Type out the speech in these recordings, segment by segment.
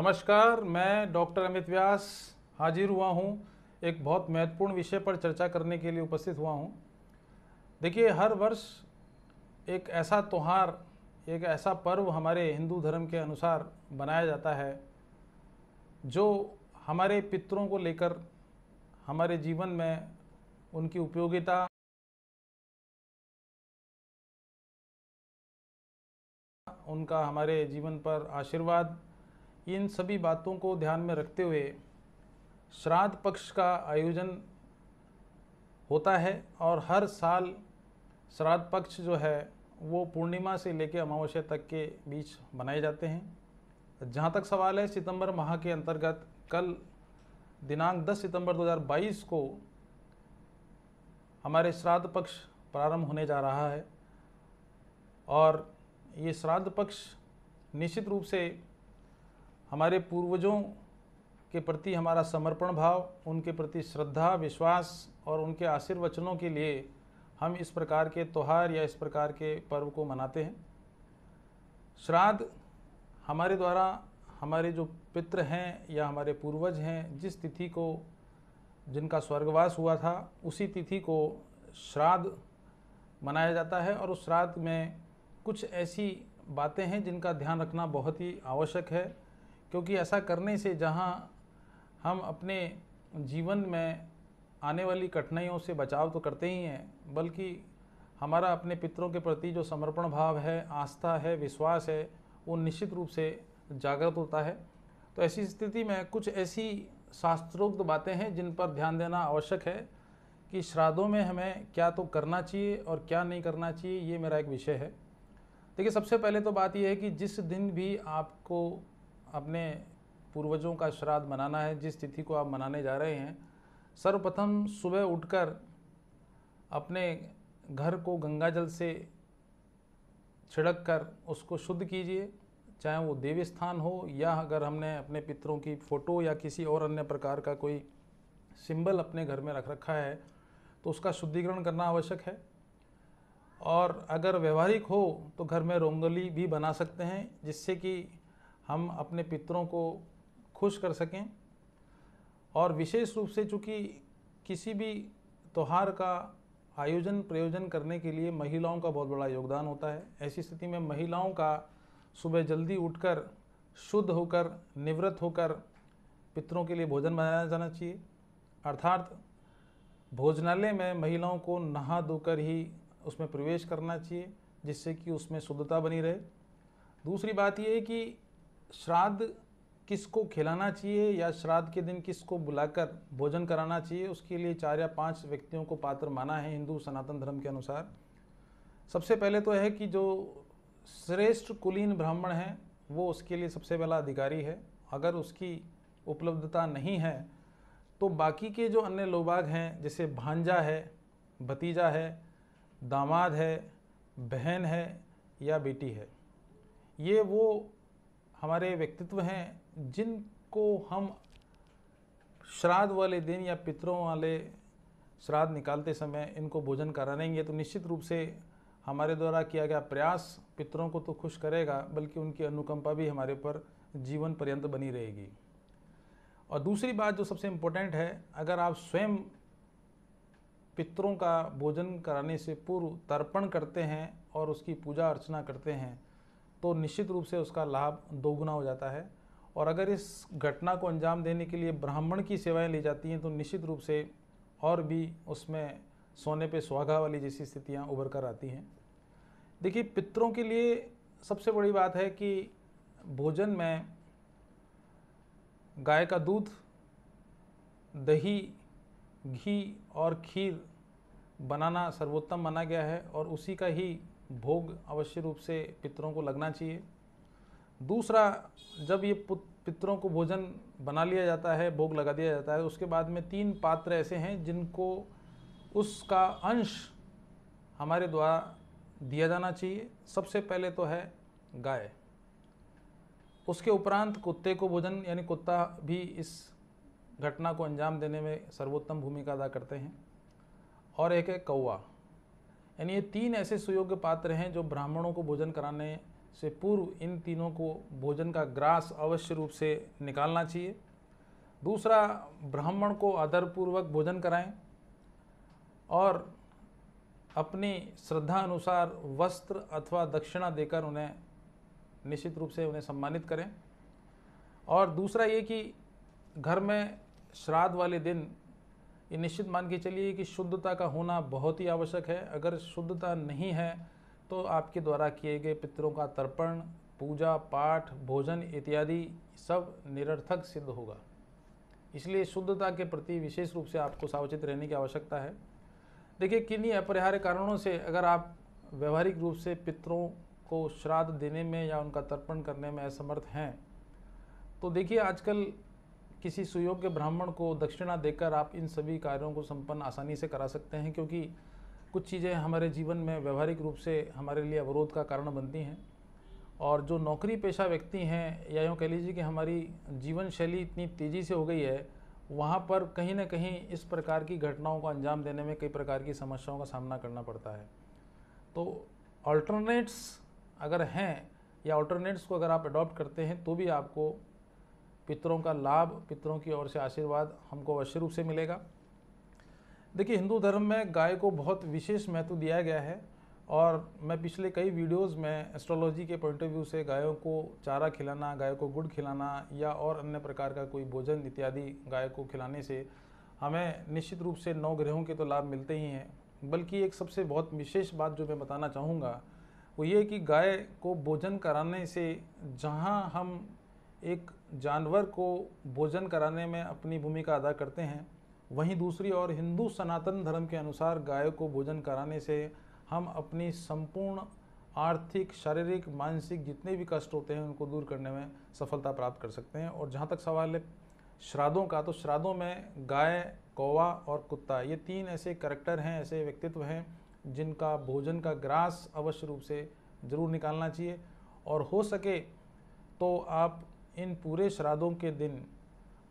नमस्कार, मैं डॉक्टर अमित व्यास हाजिर हुआ हूँ। एक बहुत महत्वपूर्ण विषय पर चर्चा करने के लिए उपस्थित हुआ हूँ। देखिए, हर वर्ष एक ऐसा त्यौहार, एक ऐसा पर्व हमारे हिंदू धर्म के अनुसार बनाया जाता है जो हमारे पितरों को लेकर हमारे जीवन में उनकी उपयोगिता, उनका हमारे जीवन पर आशीर्वाद, इन सभी बातों को ध्यान में रखते हुए श्राद्ध पक्ष का आयोजन होता है। और हर साल श्राद्ध पक्ष जो है वो पूर्णिमा से लेकर अमावस्या तक के बीच मनाए जाते हैं। जहाँ तक सवाल है, सितंबर माह के अंतर्गत कल दिनांक 10 सितंबर 2022 को हमारे श्राद्ध पक्ष प्रारंभ होने जा रहा है। और ये श्राद्ध पक्ष निश्चित रूप से हमारे पूर्वजों के प्रति हमारा समर्पण भाव, उनके प्रति श्रद्धा, विश्वास और उनके आशीर्वचनों के लिए हम इस प्रकार के त्यौहार या इस प्रकार के पर्व को मनाते हैं। श्राद्ध हमारे द्वारा हमारे जो पितृ हैं या हमारे पूर्वज हैं, जिस तिथि को जिनका स्वर्गवास हुआ था, उसी तिथि को श्राद्ध मनाया जाता है। और उस श्राद्ध में कुछ ऐसी बातें हैं जिनका ध्यान रखना बहुत ही आवश्यक है, क्योंकि ऐसा करने से जहां हम अपने जीवन में आने वाली कठिनाइयों से बचाव तो करते ही हैं, बल्कि हमारा अपने पितरों के प्रति जो समर्पण भाव है, आस्था है, विश्वास है, वो निश्चित रूप से जागृत होता है। तो ऐसी स्थिति में कुछ ऐसी शास्त्रोक्त बातें हैं जिन पर ध्यान देना आवश्यक है कि श्राद्धों में हमें क्या तो करना चाहिए और क्या नहीं करना चाहिए। ये मेरा एक विषय है। देखिए, सबसे पहले तो बात यह है कि जिस दिन भी आपको अपने पूर्वजों का श्राद्ध मनाना है, जिस तिथि को आप मनाने जा रहे हैं, सर्वप्रथम सुबह उठकर अपने घर को गंगा जल से छिड़क कर उसको शुद्ध कीजिए। चाहे वो देवी स्थान हो या अगर हमने अपने पितरों की फ़ोटो या किसी और अन्य प्रकार का कोई सिंबल अपने घर में रख रखा है तो उसका शुद्धिकरण करना आवश्यक है। और अगर व्यवहारिक हो तो घर में रंगोली भी बना सकते हैं, जिससे कि हम अपने पितरों को खुश कर सकें। और विशेष रूप से चूँकि किसी भी त्यौहार का आयोजन प्रयोजन करने के लिए महिलाओं का बहुत बड़ा योगदान होता है। ऐसी स्थिति में महिलाओं का सुबह जल्दी उठकर शुद्ध होकर निवृत्त होकर पितरों के लिए भोजन बनाया जाना चाहिए। अर्थात भोजनालय में महिलाओं को नहा धोकर ही उसमें प्रवेश करना चाहिए, जिससे कि उसमें शुद्धता बनी रहे। दूसरी बात यह है कि श्राद्ध किसको खिलाना चाहिए या श्राद्ध के दिन किसको बुलाकर भोजन कराना चाहिए, उसके लिए 4 या 5 व्यक्तियों को पात्र माना है हिंदू सनातन धर्म के अनुसार। सबसे पहले तो है कि जो श्रेष्ठ कुलीन ब्राह्मण हैं वो उसके लिए सबसे पहला अधिकारी है। अगर उसकी उपलब्धता नहीं है तो बाकी के जो अन्य लोग हैं, जैसे भांजा है, भतीजा है, दामाद है, बहन है या बेटी है, ये वो हमारे व्यक्तित्व हैं जिनको हम श्राद्ध वाले दिन या पितरों वाले श्राद्ध निकालते समय इनको भोजन कराएंगे तो निश्चित रूप से हमारे द्वारा किया गया प्रयास पितरों को तो खुश करेगा, बल्कि उनकी अनुकंपा भी हमारे पर जीवन पर्यंत बनी रहेगी। और दूसरी बात जो सबसे इम्पोर्टेंट है, अगर आप स्वयं पितरों का भोजन कराने से पूर्व तर्पण करते हैं और उसकी पूजा अर्चना करते हैं तो निश्चित रूप से उसका लाभ दोगुना हो जाता है। और अगर इस घटना को अंजाम देने के लिए ब्राह्मण की सेवाएं ली जाती हैं तो निश्चित रूप से और भी उसमें सोने पे सुहागा वाली जैसी स्थितियां उभर कर आती हैं। देखिए, पितरों के लिए सबसे बड़ी बात है कि भोजन में गाय का दूध, दही, घी और खीर बनाना सर्वोत्तम माना गया है और उसी का ही भोग अवश्य रूप से पितरों को लगना चाहिए। दूसरा, जब ये पितरों को भोजन बना लिया जाता है, भोग लगा दिया जाता है, उसके बाद में 3 पात्र ऐसे हैं जिनको उसका अंश हमारे द्वारा दिया जाना चाहिए। सबसे पहले तो है गाय, उसके उपरांत कुत्ते को भोजन, यानी कुत्ता भी इस घटना को अंजाम देने में सर्वोत्तम भूमिका अदा करते हैं। और एक है कौवा। यानी ये 3 ऐसे सुयोग्य पात्र हैं जो ब्राह्मणों को भोजन कराने से पूर्व इन तीनों को भोजन का ग्रास अवश्य रूप से निकालना चाहिए। दूसरा, ब्राह्मण को आदरपूर्वक भोजन कराएं और अपनी श्रद्धा अनुसार वस्त्र अथवा दक्षिणा देकर उन्हें निश्चित रूप से उन्हें सम्मानित करें। और दूसरा ये कि घर में श्राद्ध वाले दिन ये निश्चित मान के चलिए कि शुद्धता का होना बहुत ही आवश्यक है। अगर शुद्धता नहीं है तो आपके द्वारा किए गए पितरों का तर्पण, पूजा पाठ, भोजन इत्यादि सब निरर्थक सिद्ध होगा। इसलिए शुद्धता के प्रति विशेष रूप से आपको सावचेत रहने की आवश्यकता है। देखिए, किन्हीं अपरिहार्य कारणों से अगर आप व्यवहारिक रूप से पितरों को श्राद्ध देने में या उनका तर्पण करने में असमर्थ हैं तो देखिए, आजकल किसी सुयोग्य ब्राह्मण को दक्षिणा देकर आप इन सभी कार्यों को संपन्न आसानी से करा सकते हैं, क्योंकि कुछ चीज़ें हमारे जीवन में व्यवहारिक रूप से हमारे लिए अवरोध का कारण बनती हैं। और जो नौकरी पेशा व्यक्ति हैं, या यूँ कह लीजिए कि हमारी जीवन शैली इतनी तेज़ी से हो गई है, वहाँ पर कहीं ना कहीं इस प्रकार की घटनाओं को अंजाम देने में कई प्रकार की समस्याओं का सामना करना पड़ता है। तो ऑल्टरनेट्स अगर हैं या ऑल्टरनेट्स को अगर आप अडॉप्ट करते हैं तो भी आपको पितरों का लाभ, पितरों की ओर से आशीर्वाद हमको अवश्य रूप से मिलेगा। देखिए, हिंदू धर्म में गाय को बहुत विशेष महत्व दिया गया है और मैं पिछले कई वीडियोस में एस्ट्रोलॉजी के पॉइंट ऑफ व्यू से गायों को चारा खिलाना, गाय को गुड़ खिलाना या और अन्य प्रकार का कोई भोजन इत्यादि गाय को खिलाने से हमें निश्चित रूप से 9 ग्रहों के तो लाभ मिलते ही हैं, बल्कि एक सबसे बहुत विशेष बात जो मैं बताना चाहूँगा वो ये कि गाय को भोजन कराने से जहाँ हम एक जानवर को भोजन कराने में अपनी भूमिका अदा करते हैं, वहीं दूसरी ओर हिंदू सनातन धर्म के अनुसार गाय को भोजन कराने से हम अपनी संपूर्ण आर्थिक, शारीरिक, मानसिक जितने भी कष्ट होते हैं उनको दूर करने में सफलता प्राप्त कर सकते हैं। और जहाँ तक सवाल है श्राद्धों का, तो श्राद्धों में गाय, कौवा और कुत्ता, ये 3 ऐसे कैरेक्टर हैं, ऐसे व्यक्तित्व हैं जिनका भोजन का ग्रास अवश्य रूप से ज़रूर निकालना चाहिए। और हो सके तो आप इन पूरे श्राद्धों के दिन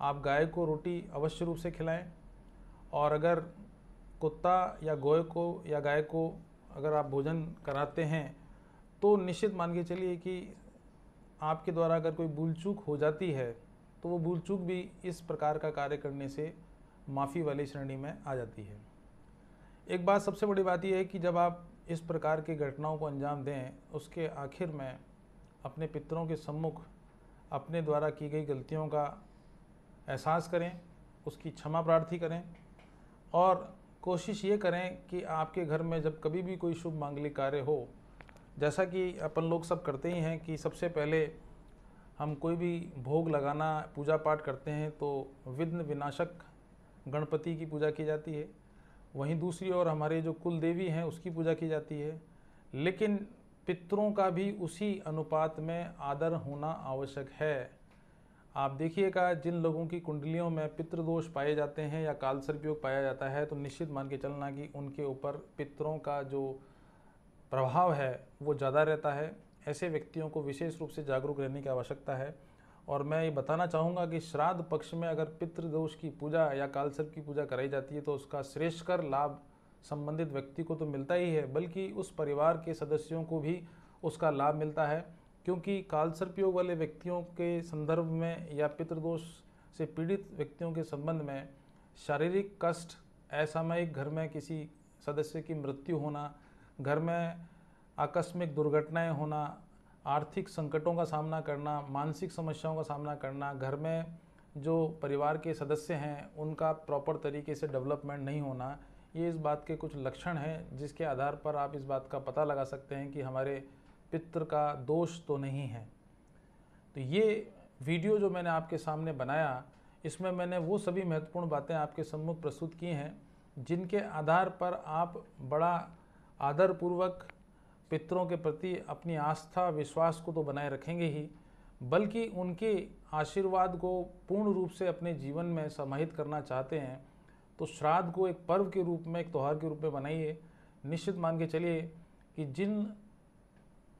आप गाय को रोटी अवश्य रूप से खिलाएं। और अगर कुत्ता या गोय को या गाय को अगर आप भोजन कराते हैं तो निश्चित मान के चलिए कि आपके द्वारा अगर कोई भूल चूक हो जाती है तो वो भूल चूक भी इस प्रकार का कार्य करने से माफ़ी वाली श्रेणी में आ जाती है। एक बात, सबसे बड़ी बात यह है कि जब आप इस प्रकार की घटनाओं को अंजाम दें, उसके आखिर में अपने पितरों के सम्मुख अपने द्वारा की गई गलतियों का एहसास करें, उसकी क्षमा प्रार्थी करें और कोशिश ये करें कि आपके घर में जब कभी भी कोई शुभ मांगलिक कार्य हो, जैसा कि अपन लोग सब करते ही हैं कि सबसे पहले हम कोई भी भोग लगाना, पूजा पाठ करते हैं तो विघ्न विनाशक गणपति की पूजा की जाती है। वहीं दूसरी ओर हमारे जो कुल देवी हैं उसकी पूजा की जाती है, लेकिन पितरों का भी उसी अनुपात में आदर होना आवश्यक है। आप देखिएगा, जिन लोगों की कुंडलियों में पितृदोष पाए जाते हैं या कालसर्पयोग पाया जाता है तो निश्चित मान के चलना कि उनके ऊपर पितरों का जो प्रभाव है वो ज़्यादा रहता है। ऐसे व्यक्तियों को विशेष रूप से जागरूक रहने की आवश्यकता है। और मैं ये बताना चाहूँगा कि श्राद्ध पक्ष में अगर पितृदोष की पूजा या कालसर्प की पूजा कराई जाती है तो उसका श्रेष्ठकर लाभ संबंधित व्यक्ति को तो मिलता ही है, बल्कि उस परिवार के सदस्यों को भी उसका लाभ मिलता है, क्योंकि कालसर्पयोग वाले व्यक्तियों के संदर्भ में या पितृदोष से पीड़ित व्यक्तियों के संबंध में शारीरिक कष्ट, असामयिक घर में किसी सदस्य की मृत्यु होना, घर में आकस्मिक दुर्घटनाएं होना, आर्थिक संकटों का सामना करना, मानसिक समस्याओं का सामना करना, घर में जो परिवार के सदस्य हैं उनका प्रॉपर तरीके से डेवलपमेंट नहीं होना, ये इस बात के कुछ लक्षण हैं जिसके आधार पर आप इस बात का पता लगा सकते हैं कि हमारे पितृ का दोष तो नहीं है। तो ये वीडियो जो मैंने आपके सामने बनाया, इसमें मैंने वो सभी महत्वपूर्ण बातें आपके सम्मुख प्रस्तुत की हैं जिनके आधार पर आप बड़ा आदरपूर्वक पितरों के प्रति अपनी आस्था, विश्वास को तो बनाए रखेंगे ही, बल्कि उनके आशीर्वाद को पूर्ण रूप से अपने जीवन में समाहित करना चाहते हैं तो श्राद्ध को एक पर्व के रूप में, एक त्यौहार के रूप में बनाइए। निश्चित मान के चलिए कि जिन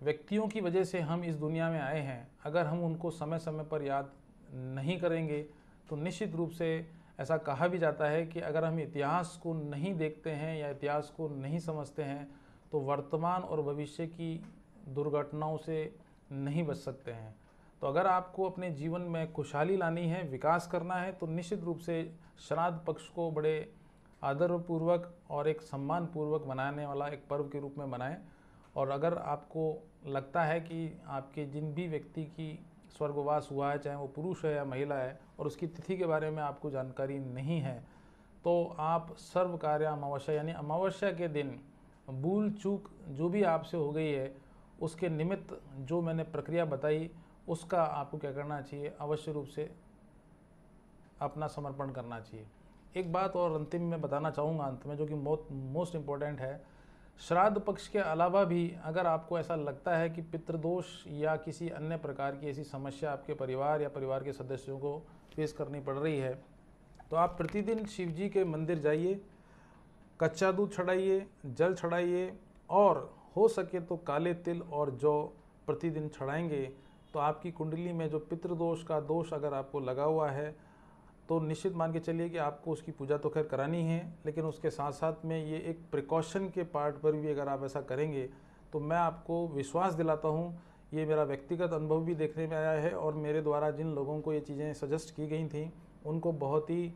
व्यक्तियों की वजह से हम इस दुनिया में आए हैं, अगर हम उनको समय समय पर याद नहीं करेंगे तो निश्चित रूप से ऐसा कहा भी जाता है कि अगर हम इतिहास को नहीं देखते हैं या इतिहास को नहीं समझते हैं तो वर्तमान और भविष्य की दुर्घटनाओं से नहीं बच सकते हैं। तो अगर आपको अपने जीवन में खुशहाली लानी है, विकास करना है, तो निश्चित रूप से श्राद्ध पक्ष को बड़े आदरपूर्वक और एक सम्मानपूर्वक मनाने वाला एक पर्व के रूप में मनाएं। और अगर आपको लगता है कि आपके जिन भी व्यक्ति की स्वर्गवास हुआ है, चाहे वो पुरुष है या महिला है, और उसकी तिथि के बारे में आपको जानकारी नहीं है, तो आप सर्व कार्य अमावस्या यानी अमावस्या के दिन भूल चूक जो भी आपसे हो गई है उसके निमित्त जो मैंने प्रक्रिया बताई उसका आपको क्या करना चाहिए, अवश्य रूप से अपना समर्पण करना चाहिए। एक बात और अंतिम में बताना चाहूँगा अंत में, जो कि मोस्ट इम्पोर्टेंट है। श्राद्ध पक्ष के अलावा भी अगर आपको ऐसा लगता है कि पितृदोष या किसी अन्य प्रकार की ऐसी समस्या आपके परिवार या परिवार के सदस्यों को फेस करनी पड़ रही है, तो आप प्रतिदिन शिव जी के मंदिर जाइए, कच्चा दूध चढ़ाइए, जल चढ़ाइए, और हो सके तो काले तिल और जौ प्रतिदिन चढ़ाएंगे तो आपकी कुंडली में जो पितृदोष का दोष अगर आपको लगा हुआ है तो निश्चित मान के चलिए कि आपको उसकी पूजा तो खैर करानी है, लेकिन उसके साथ साथ में ये एक प्रिकॉशन के पार्ट पर भी अगर आप ऐसा करेंगे तो मैं आपको विश्वास दिलाता हूँ, ये मेरा व्यक्तिगत अनुभव भी देखने में आया है और मेरे द्वारा जिन लोगों को ये चीज़ें सजेस्ट की गई थी उनको बहुत ही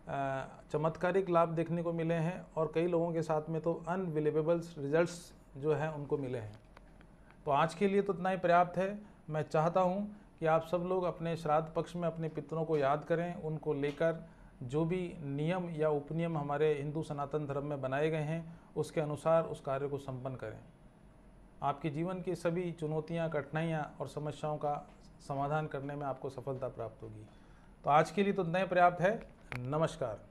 चमत्कारिक लाभ देखने को मिले हैं, और कई लोगों के साथ में तो अनबिलीवेबल रिजल्ट्स जो हैं उनको मिले हैं। तो आज के लिए तो इतना ही पर्याप्त है। मैं चाहता हूँ कि आप सब लोग अपने श्राद्ध पक्ष में अपने पितरों को याद करें, उनको लेकर जो भी नियम या उपनियम हमारे हिंदू सनातन धर्म में बनाए गए हैं उसके अनुसार उस कार्य को संपन्न करें। आपके जीवन की सभी चुनौतियाँ, कठिनाइयाँ और समस्याओं का समाधान करने में आपको सफलता प्राप्त होगी। तो आज के लिए तो इतना ही पर्याप्त है। नमस्कार।